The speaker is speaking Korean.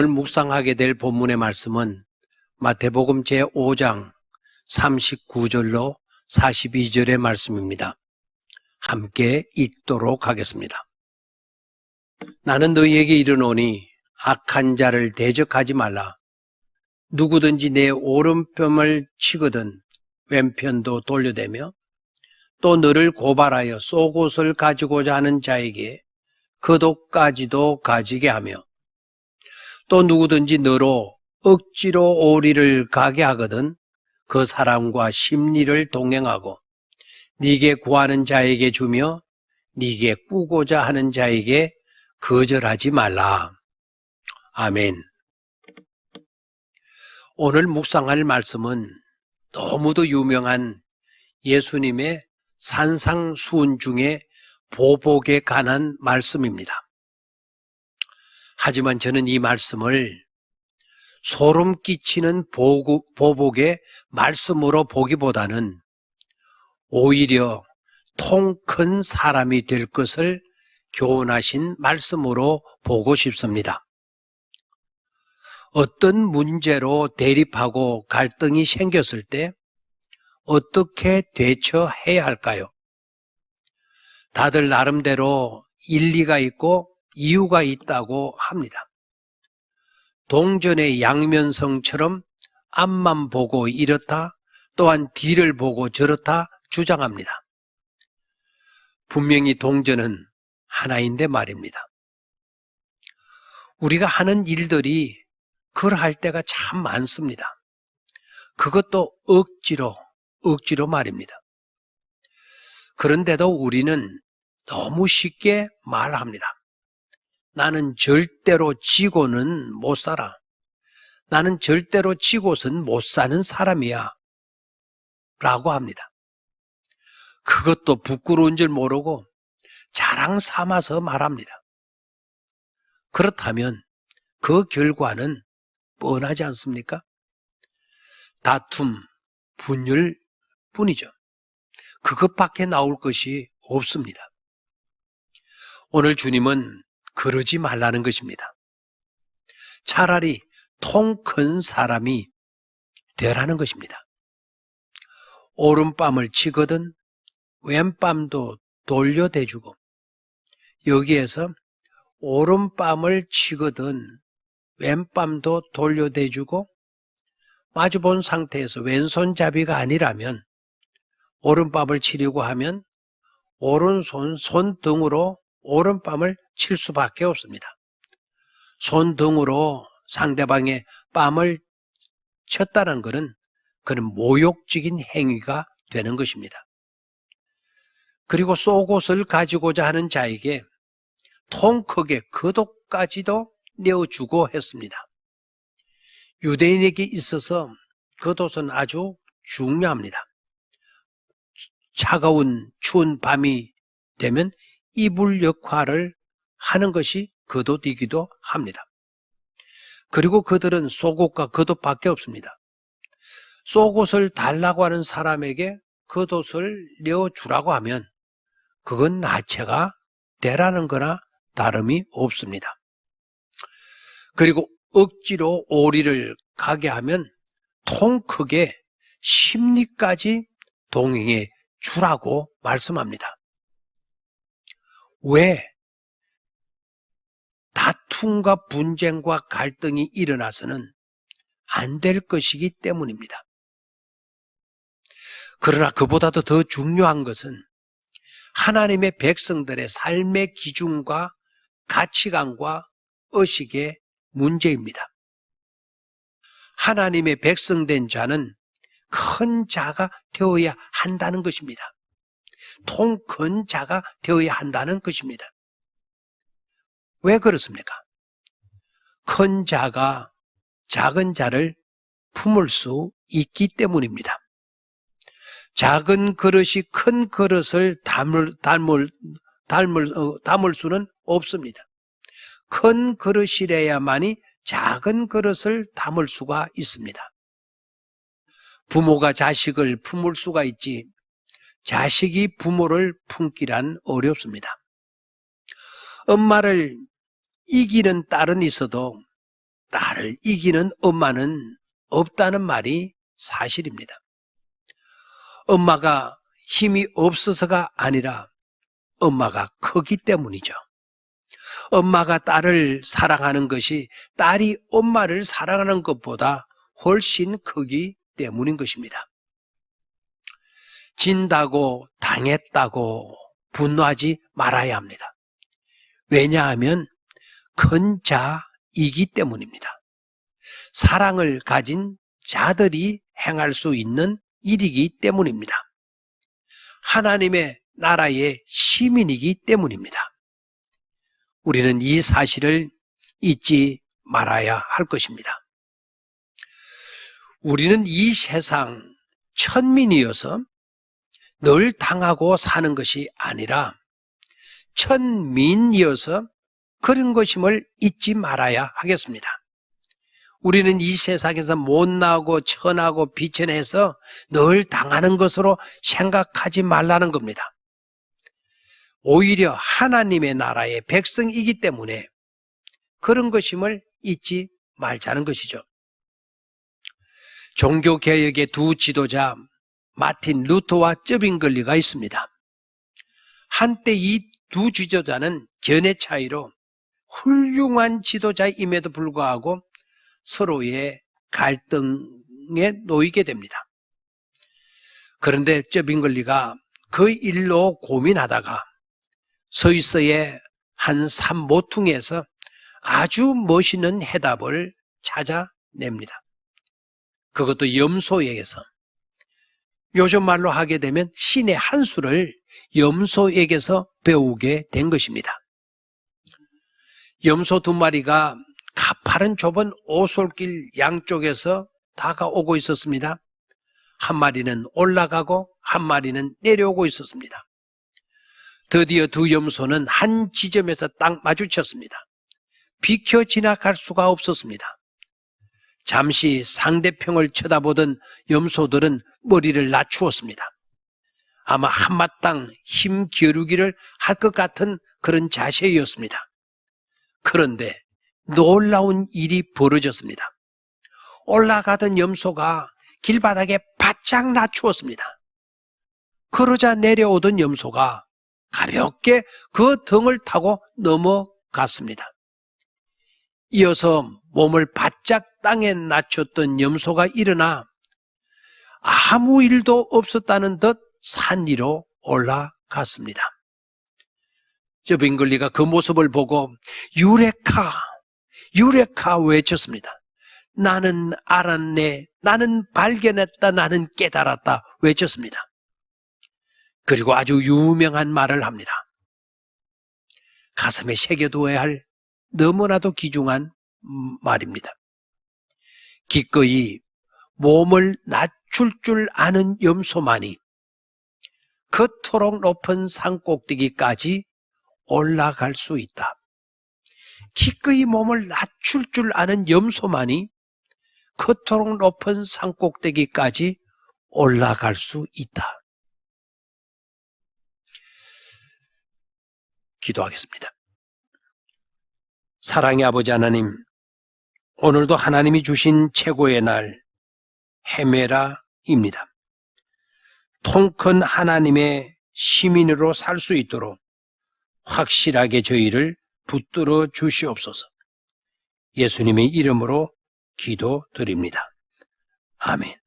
오늘 묵상하게 될 본문의 말씀은 마태복음 제5장 39절로 42절의 말씀입니다. 함께 읽도록 하겠습니다. 나는 너희에게 이르노니 악한 자를 대적하지 말라. 누구든지 내 오른편을 치거든 왼편도 돌려대며 또 너를 고발하여 쏘곳을 가지고자 하는 자에게 겉옷까지도 가지게 하며 또 누구든지 너로 억지로 오리를 가게 하거든 그 사람과 심리를 동행하고 네게 구하는 자에게 주며 네게 꾸고자 하는 자에게 거절하지 말라. 아멘. 오늘 묵상할 말씀은 너무도 유명한 예수님의 산상수훈 중에 보복에 관한 말씀입니다. 하지만 저는 이 말씀을 소름 끼치는 보복의 말씀으로 보기보다는 오히려 통 큰 사람이 될 것을 교훈하신 말씀으로 보고 싶습니다. 어떤 문제로 대립하고 갈등이 생겼을 때 어떻게 대처해야 할까요? 다들 나름대로 일리가 있고 이유가 있다고 합니다. 동전의 양면성처럼 앞만 보고 이렇다, 또한 뒤를 보고 저렇다 주장합니다. 분명히 동전은 하나인데 말입니다. 우리가 하는 일들이 그러할 때가 참 많습니다. 그것도 억지로 말입니다. 그런데도 우리는 너무 쉽게 말합니다. 나는 절대로 지고는 못 살아. 나는 절대로 지고선 못 사는 사람이야. 라고 합니다. 그것도 부끄러운 줄 모르고 자랑 삼아서 말합니다. 그렇다면 그 결과는 뻔하지 않습니까? 다툼, 분열 뿐이죠. 그것밖에 나올 것이 없습니다. 오늘 주님은 그러지 말라는 것입니다. 차라리 통 큰 사람이 되라는 것입니다. 오른뺨을 치거든 왼뺨도 돌려대주고, 여기에서 오른뺨을 치거든 왼뺨도 돌려대주고, 마주본 상태에서 왼손잡이가 아니라면 오른뺨을 치려고 하면 오른손 손등으로 오른뺨을 칠 수밖에 없습니다. 손등으로 상대방의 뺨을 쳤다는 것은 그는 모욕적인 행위가 되는 것입니다. 그리고 쏘곳을 가지고자 하는 자에게 통 크게 겉옷까지도 내어주고 했습니다. 유대인에게 있어서 겉옷은 아주 중요합니다. 차가운 추운 밤이 되면 이불 역할을 하는 것이 겉옷이기도 합니다. 그리고 그들은 속옷과 겉옷밖에 없습니다. 속옷을 달라고 하는 사람에게 겉옷을 내어주라고 하면 그건 나체가 되라는 거나 다름이 없습니다. 그리고 억지로 오리를 가게 하면 통 크게 심리까지 동행해 주라고 말씀합니다. 왜? 다툼과 분쟁과 갈등이 일어나서는 안 될 것이기 때문입니다. 그러나 그보다도 더 중요한 것은 하나님의 백성들의 삶의 기준과 가치관과 의식의 문제입니다. 하나님의 백성된 자는 큰 자가 되어야 한다는 것입니다. 통 큰 자가 되어야 한다는 것입니다. 왜 그렇습니까? 큰 자가 작은 자를 품을 수 있기 때문입니다. 작은 그릇이 큰 그릇을 담을 수는 없습니다. 큰 그릇이래야만이 작은 그릇을 담을 수가 있습니다. 부모가 자식을 품을 수가 있지 자식이 부모를 품기란 어렵습니다. 엄마를 이기는 딸은 있어도 딸을 이기는 엄마는 없다는 말이 사실입니다. 엄마가 힘이 없어서가 아니라 엄마가 크기 때문이죠. 엄마가 딸을 사랑하는 것이 딸이 엄마를 사랑하는 것보다 훨씬 크기 때문인 것입니다. 진다고 당했다고 분노하지 말아야 합니다. 왜냐하면 큰 자이기 때문입니다. 사랑을 가진 자들이 행할 수 있는 일이기 때문입니다. 하나님의 나라의 시민이기 때문입니다. 우리는 이 사실을 잊지 말아야 할 것입니다. 우리는 이 세상 천민이어서 늘 당하고 사는 것이 아니라 천민이어서 그런 것임을 잊지 말아야 하겠습니다. 우리는 이 세상에서 못나고 천하고 비천해서 늘 당하는 것으로 생각하지 말라는 겁니다. 오히려 하나님의 나라의 백성이기 때문에 그런 것임을 잊지 말자는 것이죠. 종교개혁의 두 지도자 마틴 루터와 쩌빙글리가 있습니다. 한때 이 두 지도자는 견해 차이로 훌륭한 지도자임에도 불구하고 서로의 갈등에 놓이게 됩니다. 그런데 쩌빙글리가 그 일로 고민하다가 스위스의 한 산모퉁이에서 아주 멋있는 해답을 찾아냅니다. 그것도 염소에게서. 요즘 말로 하게 되면 신의 한 수를 염소에게서 배우게 된 것입니다. 염소 두 마리가 가파른 좁은 오솔길 양쪽에서 다가오고 있었습니다. 한 마리는 올라가고 한 마리는 내려오고 있었습니다. 드디어 두 염소는 한 지점에서 딱 마주쳤습니다. 비켜 지나갈 수가 없었습니다. 잠시 상대편을 쳐다보던 염소들은 머리를 낮추었습니다. 아마 한마땅 힘 기울이기를 할 것 같은 그런 자세였습니다. 그런데 놀라운 일이 벌어졌습니다. 올라가던 염소가 길바닥에 바짝 낮추었습니다. 그러자 내려오던 염소가 가볍게 그 등을 타고 넘어갔습니다. 이어서 몸을 바짝 땅에 낮췄던 염소가 일어나 아무 일도 없었다는 듯 산 위로 올라갔습니다. 쩌빙글리가 그 모습을 보고 유레카, 유레카 외쳤습니다. 나는 알았네, 나는 발견했다, 나는 깨달았다 외쳤습니다. 그리고 아주 유명한 말을 합니다. 가슴에 새겨두어야 할 너무나도 귀중한 말입니다. 기꺼이 몸을 낮출 줄 아는 염소만이 그토록 높은 산 꼭대기까지 올라갈 수 있다. 기꺼이 몸을 낮출 줄 아는 염소만이 그토록 높은 산 꼭대기까지 올라갈 수 있다. 기도하겠습니다. 사랑의 아버지 하나님, 오늘도 하나님이 주신 최고의 날 헤메라입니다. 통 큰 하나님의 시민으로 살 수 있도록 확실하게 저희를 붙들어 주시옵소서. 예수님의 이름으로 기도드립니다. 아멘.